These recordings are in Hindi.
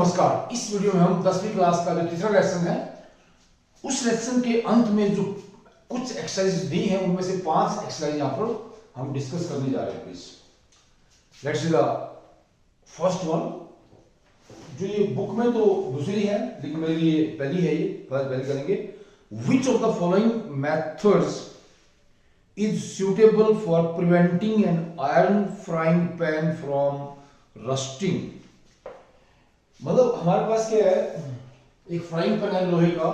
नमस्कार। इस वीडियो में हम 10वीं क्लास का जो तीसरा लेसन है उस लेसन के अंत में जो कुछ एक्सरसाइज दी हैं उनमें से 5 एक्सरसाइज यहां पर हम डिस्कस करने जा रहे हैं। Please let's see the first one. जो ये बुक में तो दूसरी है लेकिन मेरे लिए पहली है, ये पहले करेंगे। Which of the following methods is suitable for preventing an iron frying pan from rusting. मतलब हमारे पास क्या है, एक फ्राइंग पैन है लोहे का,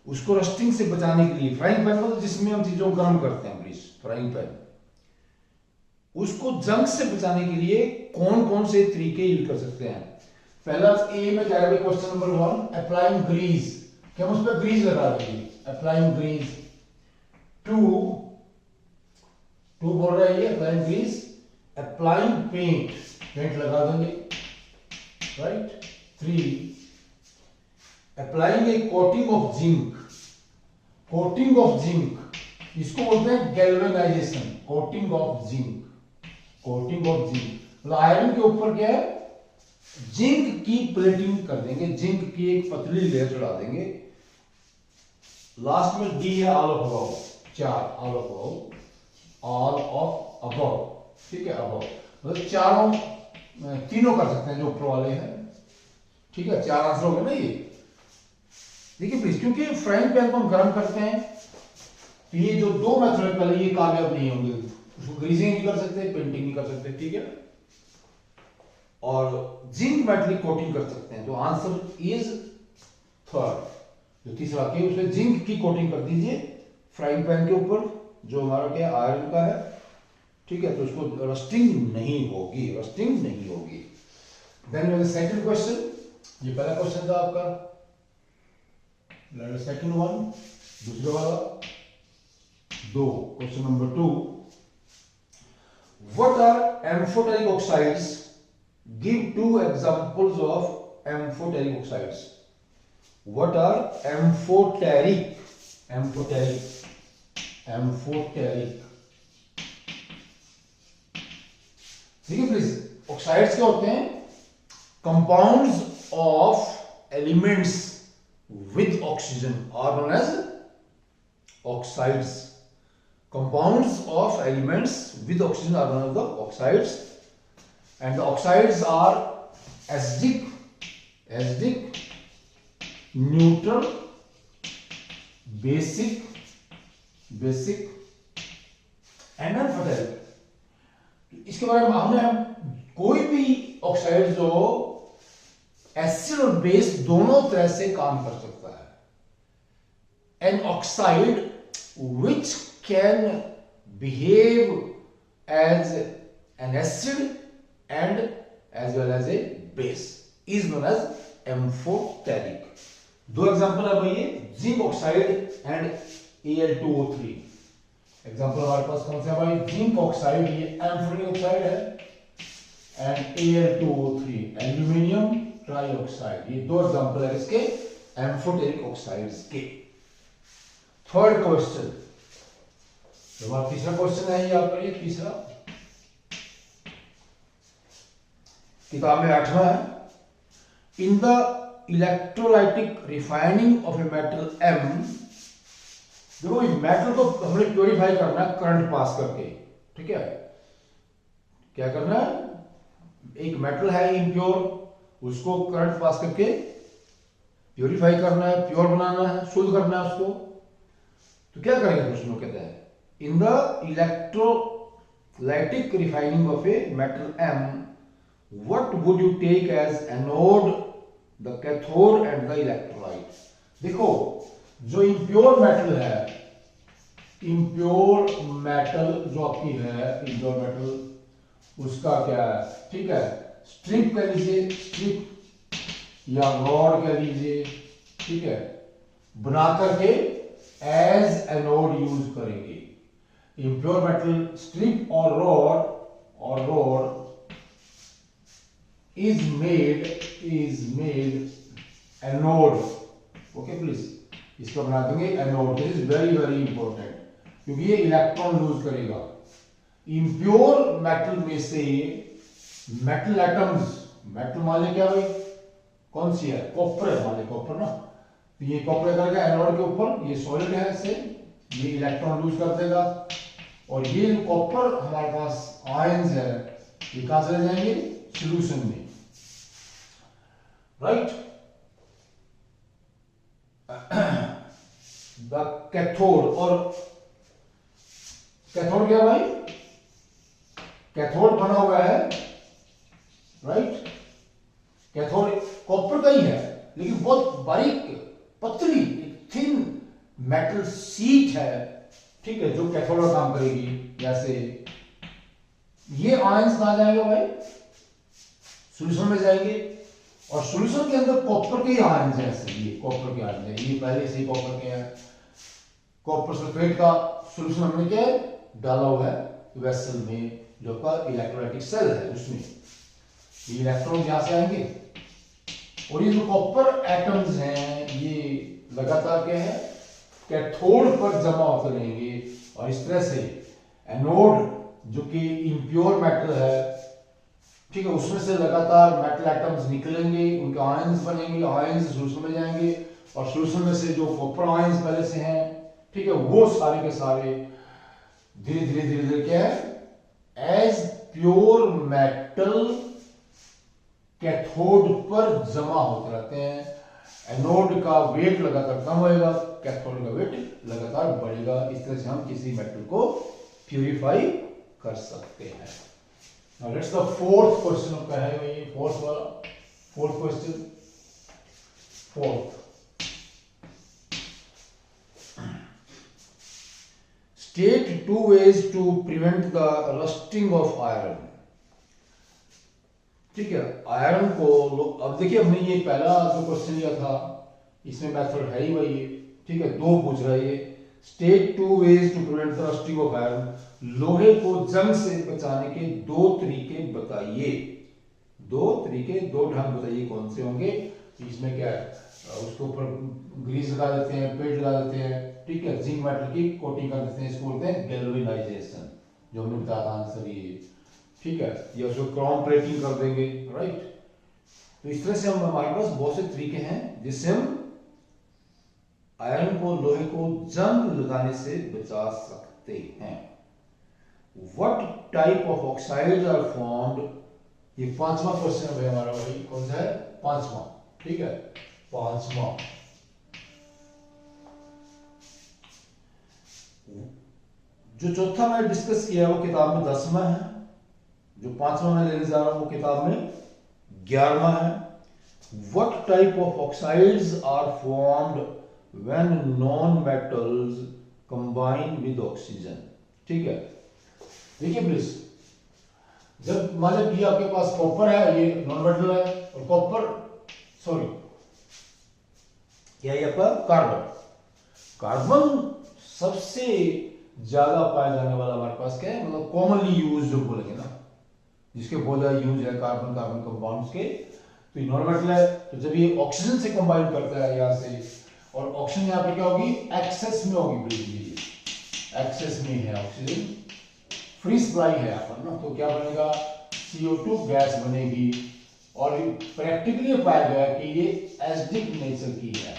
उसको रस्टिंग से बचाने के लिए, फ्राइंग पैन मतलब जिसमें हम चीजों को गर्म करते हैं, प्लीज फ्राइंग पैन, उसको जंग से बचाने के लिए कौन कौन से तरीके यूज कर सकते हैं। पहला ए में क्या है, क्वेश्चन नंबर 1, अप्लाइंग ग्रीस, कि हम उस पर ग्रीस लगा देंगे, अप्लाइंग ग्रीस। 2 बोल रहा है ये applying grease, applying paint, paint लगा देंगे, right. 3, applying a coating of zinc, coating of zinc, इसको बोलते हैं galvanization, coating of zinc, coating of zinc. मतलब आयरन के ऊपर क्या है, जिंक की प्लेटिंग कर देंगे, जिंक की एक पतली लेयर चढ़ा देंगे। लास्ट में डी है all of above, 4 all of above, all of above, ठीक है, अबव मतलब चारों, तीनों कर सकते हैं जो ऊपर वाले हैं, ठीक है। 4 आंसर हो गए ना ये। देखिए प्लीज, क्योंकि फ्राइंग पैन को हम गर्म करते हैं तो ये जो 2 मेथड है पहले ये कामयाब नहीं होंगे, उसको ग्रीसिंग नहीं कर सकते, पेंटिंग नहीं कर सकते, ठीक है, और जिंक मेटल कोटिंग कर सकते हैं। तो आंसर इज 3rd, जो तीसरा के उसमें जिंक की कोटिंग कर दीजिए फ्राइंग पैन के ऊपर जो हमारा क्या आयरन का है, ठीक है, तो उसको रस्टिंग नहीं होगी, रस्टिंग नहीं होगी। देन सेकंड क्वेश्चन, ये पहला क्वेश्चन था आपका, सेकंड वन, दूसरा वाला 2, question number 2, what are amphoteric oxides, give 2 examples of amphoteric oxides. What are amphoteric, amphoteric, amphoteric, देखिए प्लीज, ऑक्साइड्स क्या होते हैं, compounds of elements with oxygen are known as oxides. Compounds of elements with oxygen are known as the oxides, and the oxides are acidic, neutral, basic and non-fertile। इसके बारे में हमने कोई भी ऑक्साइड जो एसिड और बेस दोनों तरह से काम कर सकता है। An oxide which can behave as an acid and as well as a base is known as amphoteric. 2 example है भाई, ये zinc oxide and Al2O3। Example हमारे पास कौन सा है भाई, जिंक ऑक्साइड, ये एम्फोटेरिक ऑक्साइड है, एंड Al2O3 एल्यूमिनियम ट्राइऑक्साइड, ये 2 एग्जांपल है इसके एम्फोटेरिक ऑक्साइड्स के। 3rd क्वेश्चन, हमारा तीसरा क्वेश्चन है यहाँ पर, ये तीसरा किताब में 8वां है। इन the electrolytic refining of a metal M, देखो मेटल को हमने प्योरीफाई करना है करंट पास करके, ठीक है, क्या करना है, एक मेटल है इम्प्योर, उसको करंट पास करके प्योरीफाई करना है, प्योर बनाना है, शुद्ध करना है उसको। तो क्या करेंगे, प्रश्न कहते हैं, in the electrolytic refining of a metal M, what would you take as anode, the cathode and the electrolyte. देखो जो इम्प्योर मेटल है, इम्प्योर मेटल जो आपकी है, इम्प्योर मेटल, उसका क्या है, ठीक है, स्ट्रिप कह लीजिए, स्ट्रिप या रॉड कह लीजिए, ठीक है, बना करके एज एनोड यूज करेंगे। इम्प्योर मेटल स्ट्रिप और rod is made anode, okay please, इसको बना देंगे anode. This is very very important, क्योंकि ये इलेक्ट्रॉन लूज करेगा। इम्प्योर मेटल में से मेटल एटम्स, मेटल मान लिया क्या भाई, कौन सी है, कॉपर है, मान लीजिए कॉपर ना, तो ये कॉपर करेगा एनोड के ऊपर, ये सॉलिड है से, ये इलेक्ट्रॉन लूज कर देगा, और ये कॉपर हमारे पास आयंस है, ये कहां चले जाएंगे, सॉल्यूशन में, राइट। द कैथोड, और कैथोड क्या भाई, कैथोड बना हुआ है, राइट, कैथोड कॉपर का ही है, लेकिन बहुत बारीक पतली थिन मेटल शीट है, ठीक है, जो कैथोड का काम करेगी। जैसे ये आयंस कहां जाएंगे भाई, सॉल्यूशन में जाएंगे, और सॉल्यूशन के अंदर कॉपर के आयंस है, जैसे ये कॉपर के आयंस है, ये पहले से ही कॉपर के हैं, कॉपर सल्फेट का सॉल्यूशन हमने क्या डाला हुआ है वेसल में, जो का इलेक्ट्रोलाइटिक सेल है, उसमें ये इलेक्ट्रॉन यहां से आएंगे, और ये जो कॉपर एटम्स हैं ये लगातार क्या है, कैथोड पर जमा होते रहेंगे, और इस तरह से एनोड जो कि इम्प्योर मेटल है, ठीक है, उसमें से लगातार मेटल एटम्स निकलेंगे, उनके आयंस बनेंगे, आयंस सॉल्यूशन में जाएंगे, और सॉल्यूशन में से जो कॉपर आयंस पहले से हैं, ठीक है, वो सारे के सारे धीरे धीरे धीरे धीरे क्या है, एज प्योर मेटल कैथोड पर जमा होते रहते हैं। एनोड का वेट लगातार कम होएगा, कैथोड का वेट लगातार बढ़ेगा, इस तरह से हम किसी मेटल को प्यूरिफाई कर सकते हैं। Now let's the fourth question का है ये फोर्थ वाला, fourth question, fourth, state two ways to prevent the rusting of iron, ठीक है, आयरन को अब देखिए, हमने ये पहला जो क्वेश्चन लिया था इसमें मेथड है ही वही, ठीक है, दो पूछ रहा है ये, state two ways to prevent the rusting of iron, लोहे को जंग से बचाने के दो तरीके बताइए, दो तरीके, दो ढंग बताइए कौन से होंगे। इसमें क्या है, उसके ऊपर ग्रीस लगा देते हैं, पेंट लगा देते हैं, ठीक है, जिंक मेटल की कोटिंग कर देते हैं, इसको बोलते हैं गैल्वेनाइजेशन, जो हमने बताया था आंसर ये, ठीक है, या उसको क्रोम प्लेटिंग कर देंगे, राइट। तो इस तरह से हम, हमारे पास बहुत से तरीके हैं जिससे हम आयरन को, लोहे को जंग लगाने से बचा सकते हैं। What type of oxides are formed, ये पांचवा क्वेश्चन है हमारा, वही कौन सा है, पांचवा, ठीक है, पांचवा। जो चौथा मैंने डिस्कस किया है वो किताब में 10वां है, जो पांचवा मैं लेने जा रहा हूं वो किताब में 11वां है। What type of oxides are formed when non metals combine with oxygen, ठीक है, देखिए प्लीज, जब मान लीजिए आपके पास कॉपर है, ये नॉन मेटल है, और कॉपर, सॉरी, क्या है आपका कार्बन, कार्बन सबसे ज्यादा पाया जाने वाला हमारे पास क्या है, मतलब कॉमनली यूज जो बोलेंगे ना, जिसके बहुत ज्यादा यूज है कार्बन, कार्बन कंपाउंड्स के, तो ये नॉन मेटल है। तो जब ये ऑक्सीजन से कंबाइन करता है यहाँ से, और ऑक्सीजन यहाँ पे क्या होगी, एक्सेस में होगी, बिल्कुल एक्सेस में है ऑक्सीजन, फ्री सप्लाई है यहाँ पर ना, तो क्या बनेगा, CO2 गैस बनेगी, और प्रैक्टिकली पाया गया कि ये एसिडिक नेचर की है,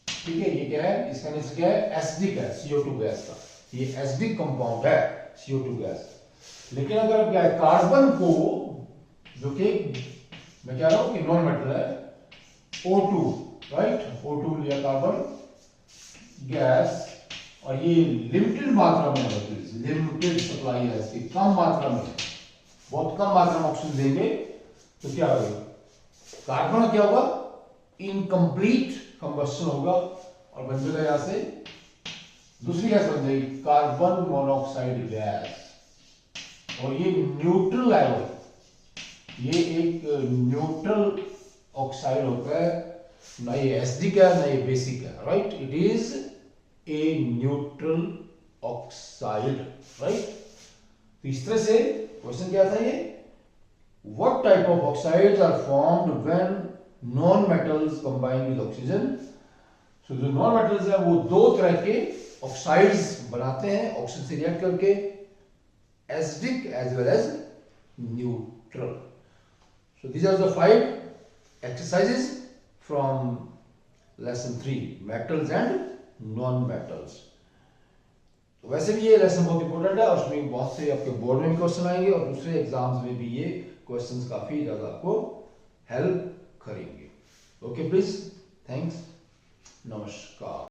ठीक है, ये क्या है, इसका नेचर क्या है, एसिडिक है, CO2 गैस का, ये एसिडिक कंपाउंड है CO2 गैस। लेकिन अगर क्या है, कार्बन को, जो कि मैं कह रहा हूं कि नॉन मेटल है, O2, राइट, O2 लिया कार्बन गैस, और ये लिमिटेड मात्रा में है, लिमिटेड सप्लाई है इसकी, कम मात्रा में, बहुत कम मात्रा में ऑक्सीजन देंगे तो क्या होगा, कार्बन क्या होगा, इनकम्प्लीट कंबस्शन होगा, और बन जाएगा यहां से दूसरी गैस बन जाएगी, कार्बन मोनोऑक्साइड गैस, और ये न्यूट्रल है, ये एक न्यूट्रल ऑक्साइड होता है, ना ये एसिडिक है ना ये बेसिक है, right, it is a neutral oxide, right. तो इस तरह से क्वेश्चन क्या था ये, what type of oxides are formed when non metals combine with oxygen. So जो नॉन मेटल्स है वो दो तरह के ऑक्साइड्स बनाते हैं ऑक्सीजन से रिएक्ट करके, acidic as well as neutral. So these are the 5 exercises from lesson 3 metals and non metals. वैसे भी ये लेसन बहुत इंपॉर्टेंट है और उसमें बहुत से आपके बोर्ड में भी क्वेश्चन आएंगे और दूसरे एग्जाम्स में भी ये क्वेश्चंस काफी ज्यादा आपको हेल्प करेंगे। ओके प्लीज, थैंक्स, नमस्कार।